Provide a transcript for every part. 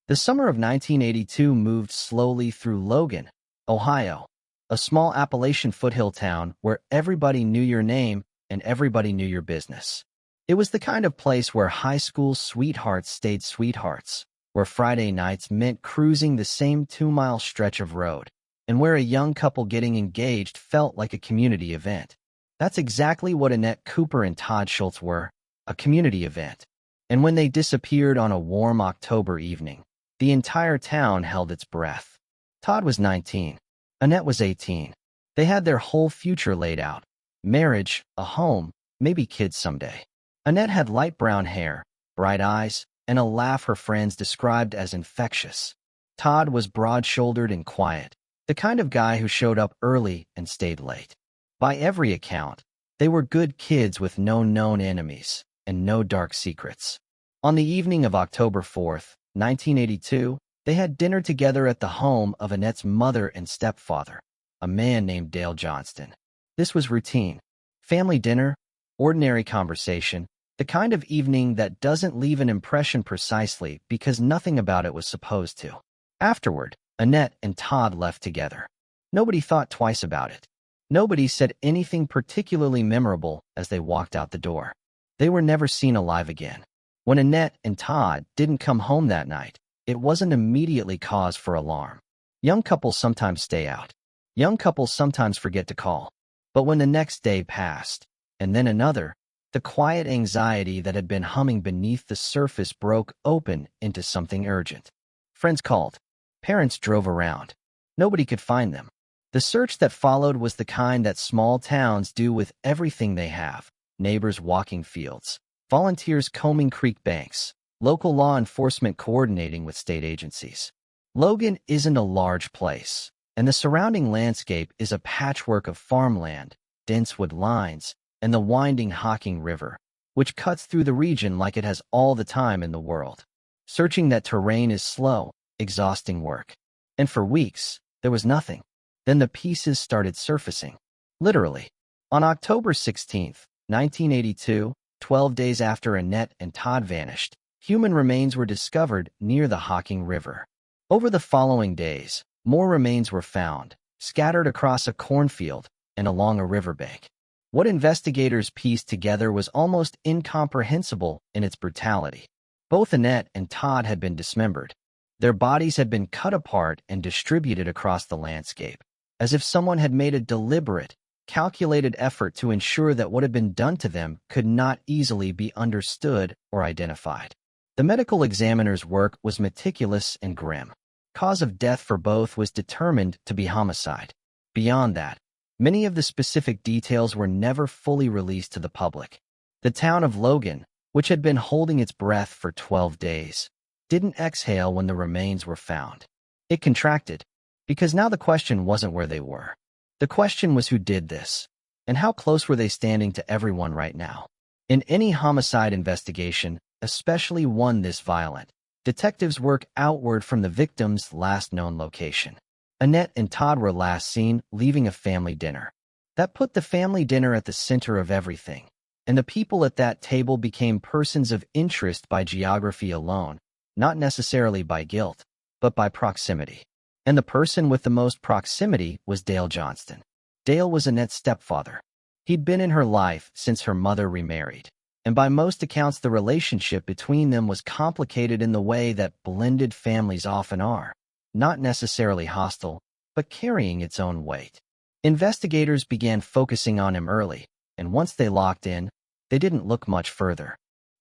The summer of 1982 moved slowly through Logan, Ohio, a small Appalachian foothill town where everybody knew your name and everybody knew your business. It was the kind of place where high school sweethearts stayed sweethearts, where Friday nights meant cruising the same 2-mile stretch of road, and where a young couple getting engaged felt like a community event. That's exactly what Annette Cooper and Todd Schultz were, a community event. And when they disappeared on a warm October evening, the entire town held its breath. Todd was 19. Annette was 18. They had their whole future laid out. Marriage, a home, maybe kids someday. Annette had light brown hair, bright eyes, and a laugh her friends described as infectious. Todd was broad-shouldered and quiet, the kind of guy who showed up early and stayed late. By every account, they were good kids with no known enemies and no dark secrets. On the evening of October 4th, 1982, they had dinner together at the home of Annette's mother and stepfather, a man named Dale Johnston. This was routine. Family dinner, ordinary conversation, the kind of evening that doesn't leave an impression precisely because nothing about it was supposed to. Afterward, Annette and Todd left together. Nobody thought twice about it. Nobody said anything particularly memorable as they walked out the door. They were never seen alive again. When Annette and Todd didn't come home that night, it wasn't immediately cause for alarm. Young couples sometimes stay out. Young couples sometimes forget to call. But when the next day passed, and then another, the quiet anxiety that had been humming beneath the surface broke open into something urgent. Friends called. Parents drove around. Nobody could find them. The search that followed was the kind that small towns do with everything they have: neighbors walking fields, volunteers combing creek banks, local law enforcement coordinating with state agencies. Logan isn't a large place, and the surrounding landscape is a patchwork of farmland, dense wood lines, and the winding Hocking River, which cuts through the region like it has all the time in the world. Searching that terrain is slow, exhausting work. And for weeks, there was nothing. Then the pieces started surfacing. Literally. On October 16, 1982, 12 days after Annette and Todd vanished, human remains were discovered near the Hocking River. Over the following days, more remains were found, scattered across a cornfield and along a riverbank. What investigators pieced together was almost incomprehensible in its brutality. Both Annette and Todd had been dismembered. Their bodies had been cut apart and distributed across the landscape, as if someone had made a deliberate, calculated effort to ensure that what had been done to them could not easily be understood or identified. The medical examiner's work was meticulous and grim. Cause of death for both was determined to be homicide. Beyond that, many of the specific details were never fully released to the public. The town of Logan, which had been holding its breath for 12 days, didn't exhale when the remains were found. It contracted, because now the question wasn't where they were. The question was who did this, and how close were they standing to everyone right now. In any homicide investigation, especially one this violent, detectives work outward from the victim's last known location. Annette and Todd were last seen leaving a family dinner. That put the family dinner at the center of everything, and the people at that table became persons of interest by geography alone, not necessarily by guilt, but by proximity. And the person with the most proximity was Dale Johnston. Dale was Annette's stepfather. He'd been in her life since her mother remarried, and by most accounts the relationship between them was complicated in the way that blended families often are, not necessarily hostile, but carrying its own weight. Investigators began focusing on him early, and once they locked in, they didn't look much further.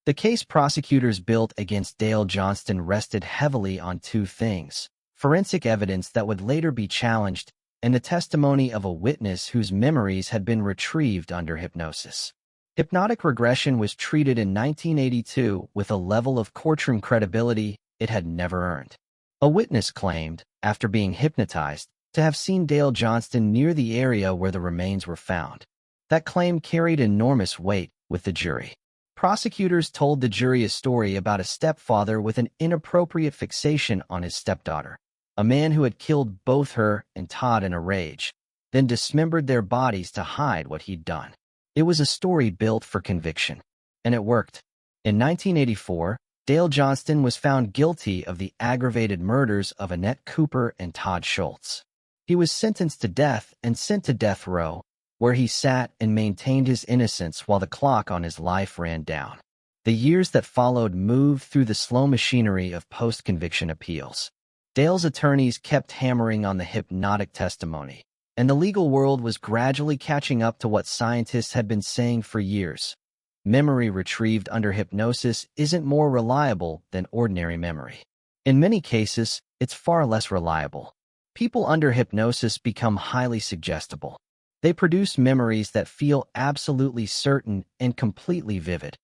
The case prosecutors built against Dale Johnston rested heavily on two things: forensic evidence that would later be challenged, and the testimony of a witness whose memories had been retrieved under hypnosis. Hypnotic regression was treated in 1982 with a level of courtroom credibility it had never earned. A witness claimed, after being hypnotized, to have seen Dale Johnston near the area where the remains were found. That claim carried enormous weight with the jury. Prosecutors told the jury a story about a stepfather with an inappropriate fixation on his stepdaughter, a man who had killed both her and Todd in a rage, then dismembered their bodies to hide what he'd done. It was a story built for conviction, and it worked. In 1984, Dale Johnston was found guilty of the aggravated murders of Annette Cooper and Todd Schultz. He was sentenced to death and sent to death row, where he sat and maintained his innocence while the clock on his life ran down. The years that followed moved through the slow machinery of post-conviction appeals. Dale's attorneys kept hammering on the hypnotic testimony, and the legal world was gradually catching up to what scientists had been saying for years. Memory retrieved under hypnosis isn't more reliable than ordinary memory. In many cases, it's far less reliable. People under hypnosis become highly suggestible. They produce memories that feel absolutely certain and completely vivid,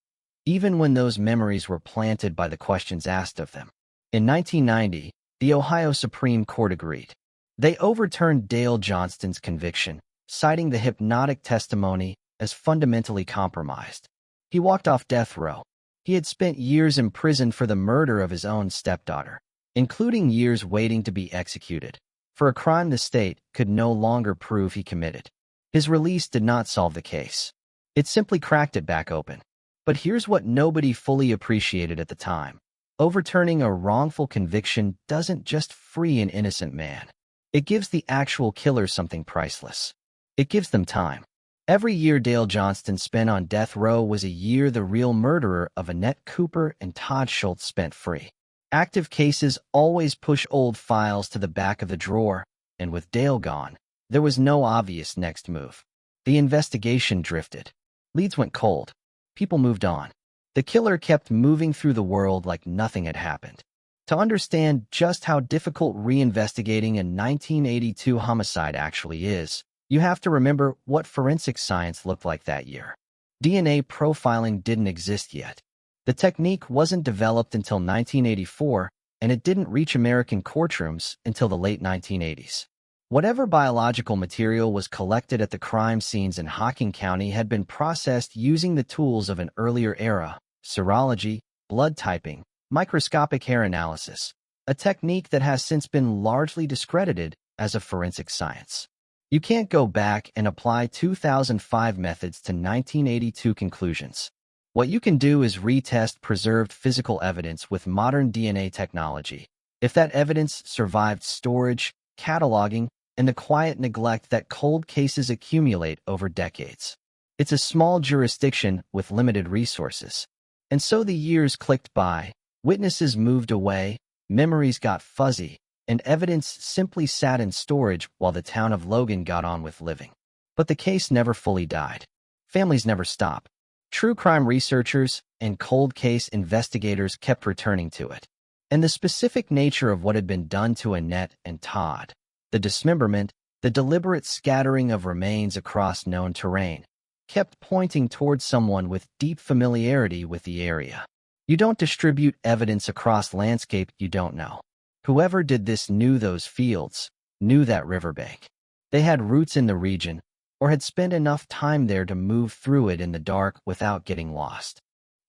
even when those memories were planted by the questions asked of them. In 1990, the Ohio Supreme Court agreed. They overturned Dale Johnston's conviction, citing the hypnotic testimony as fundamentally compromised. He walked off death row. He had spent years in prison for the murder of his own stepdaughter, including years waiting to be executed, for a crime the state could no longer prove he committed. His release did not solve the case. It simply cracked it back open. But here's what nobody fully appreciated at the time. Overturning a wrongful conviction doesn't just free an innocent man. It gives the actual killer something priceless. It gives them time. Every year Dale Johnston spent on death row was a year the real murderer of Annette Cooper and Todd Schultz spent free. Active cases always push old files to the back of the drawer, and with Dale gone, there was no obvious next move. The investigation drifted. Leads went cold. People moved on. The killer kept moving through the world like nothing had happened. To understand just how difficult reinvestigating a 1982 homicide actually is, you have to remember what forensic science looked like that year. DNA profiling didn't exist yet. The technique wasn't developed until 1984, and it didn't reach American courtrooms until the late 1980s. Whatever biological material was collected at the crime scenes in Hocking County had been processed using the tools of an earlier era: serology, blood typing, microscopic hair analysis, a technique that has since been largely discredited as a forensic science. You can't go back and apply 2005 methods to 1982 conclusions. What you can do is retest preserved physical evidence with modern DNA technology. If that evidence survived storage, cataloging, and the quiet neglect that cold cases accumulate over decades. It's a small jurisdiction with limited resources. And so the years clicked by, witnesses moved away, memories got fuzzy, and evidence simply sat in storage while the town of Logan got on with living. But the case never fully died. Families never stop. True crime researchers and cold case investigators kept returning to it. And the specific nature of what had been done to Annette and Todd, the dismemberment, the deliberate scattering of remains across known terrain, kept pointing towards someone with deep familiarity with the area. You don't distribute evidence across landscape you don't know. Whoever did this knew those fields, knew that riverbank. They had roots in the region, or had spent enough time there to move through it in the dark without getting lost.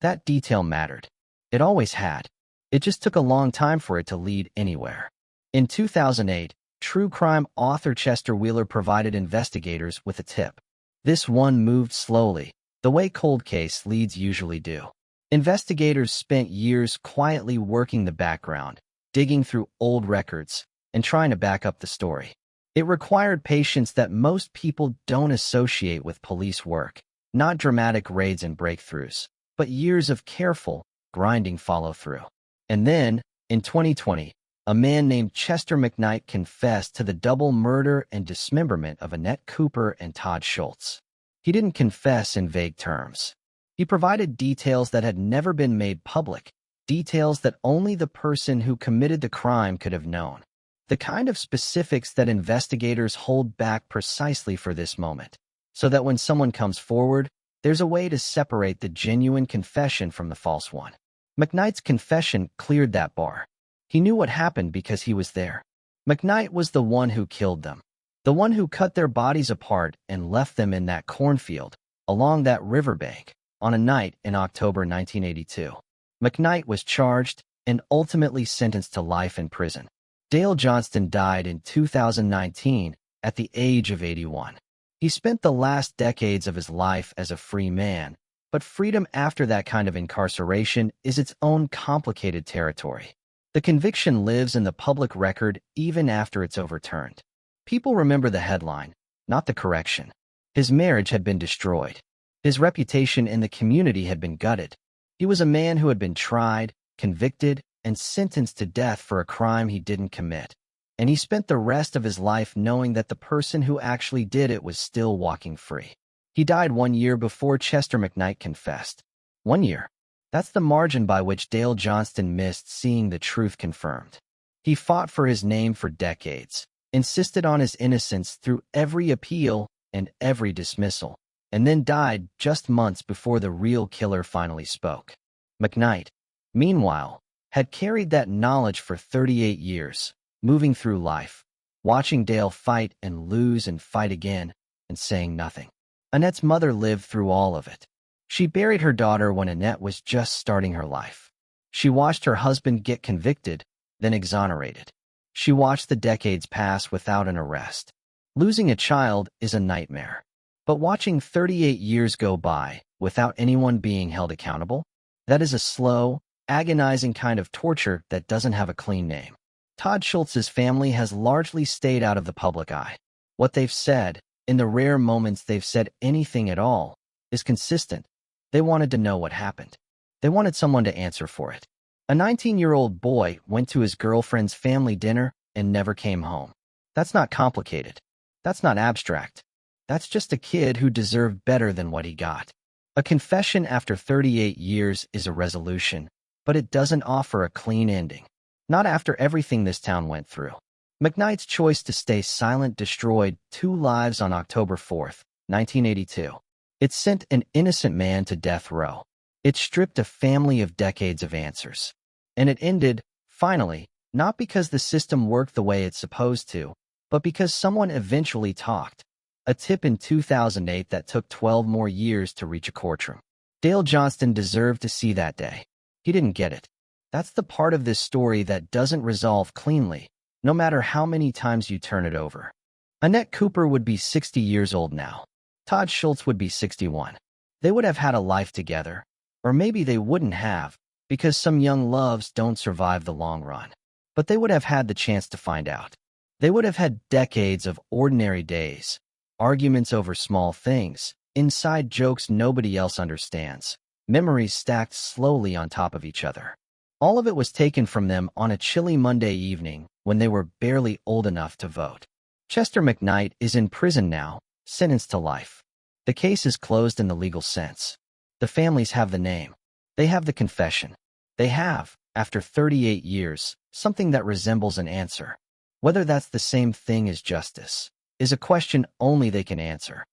That detail mattered. It always had. It just took a long time for it to lead anywhere. In 2008, true crime author Chester Wheeler provided investigators with a tip. This one moved slowly, the way cold case leads usually do. Investigators spent years quietly working the background, digging through old records, and trying to back up the story. It required patience that most people don't associate with police work, not dramatic raids and breakthroughs, but years of careful, grinding follow-through. And then, in 2020, a man named Chester McKnight confessed to the double murder and dismemberment of Annette Cooper and Todd Schultz. He didn't confess in vague terms. He provided details that had never been made public, details that only the person who committed the crime could have known. The kind of specifics that investigators hold back precisely for this moment, so that when someone comes forward, there's a way to separate the genuine confession from the false one. McKnight's confession cleared that bar. He knew what happened because he was there. McKnight was the one who killed them, the one who cut their bodies apart and left them in that cornfield, along that riverbank, on a night in October 1982. McKnight was charged and ultimately sentenced to life in prison. Dale Johnston died in 2019 at the age of 81. He spent the last decades of his life as a free man, But freedom after that kind of incarceration is its own complicated territory. The conviction lives in the public record even after it's overturned. People remember the headline, not the correction. His marriage had been destroyed. His reputation in the community had been gutted. He was a man who had been tried, convicted, and sentenced to death for a crime he didn't commit. And he spent the rest of his life knowing that the person who actually did it was still walking free. He died 1 year before Chester McKnight confessed. 1 year. That's the margin by which Dale Johnston missed seeing the truth confirmed. He fought for his name for decades, insisted on his innocence through every appeal and every dismissal, and then died just months before the real killer finally spoke. McKnight, meanwhile, had carried that knowledge for 38 years, moving through life, watching Dale fight and lose and fight again, and saying nothing. Annette's mother lived through all of it. She buried her daughter when Annette was just starting her life. She watched her husband get convicted, then exonerated. She watched the decades pass without an arrest. Losing a child is a nightmare. But watching 38 years go by without anyone being held accountable, that is a slow, agonizing kind of torture that doesn't have a clean name. Todd Schultz's family has largely stayed out of the public eye. What they've said, in the rare moments they've said anything at all, is consistent. They wanted to know what happened. They wanted someone to answer for it. A 19-year-old boy went to his girlfriend's family dinner and never came home. That's not complicated. That's not abstract. That's just a kid who deserved better than what he got. A confession after 38 years is a resolution, but it doesn't offer a clean ending. Not after everything this town went through. McKnight's choice to stay silent destroyed 2 lives on October 4th, 1982. It sent an innocent man to death row. It stripped a family of decades of answers. And it ended, finally, not because the system worked the way it's supposed to, but because someone eventually talked. A tip in 2008 that took 12 more years to reach a courtroom. Dale Johnston deserved to see that day. He didn't get it. That's the part of this story that doesn't resolve cleanly, no matter how many times you turn it over. Annette Cooper would be 60 years old now. Todd Schultz would be 61. They would have had a life together. Or maybe they wouldn't have, because some young loves don't survive the long run. But they would have had the chance to find out. They would have had decades of ordinary days, arguments over small things, inside jokes nobody else understands, memories stacked slowly on top of each other. All of it was taken from them on a chilly Monday evening when they were barely old enough to vote. Chester McKnight is in prison now, sentenced to life. The case is closed in the legal sense. The families have the name. They have the confession. They have, after 38 years, something that resembles an answer. Whether that's the same thing as justice is a question only they can answer.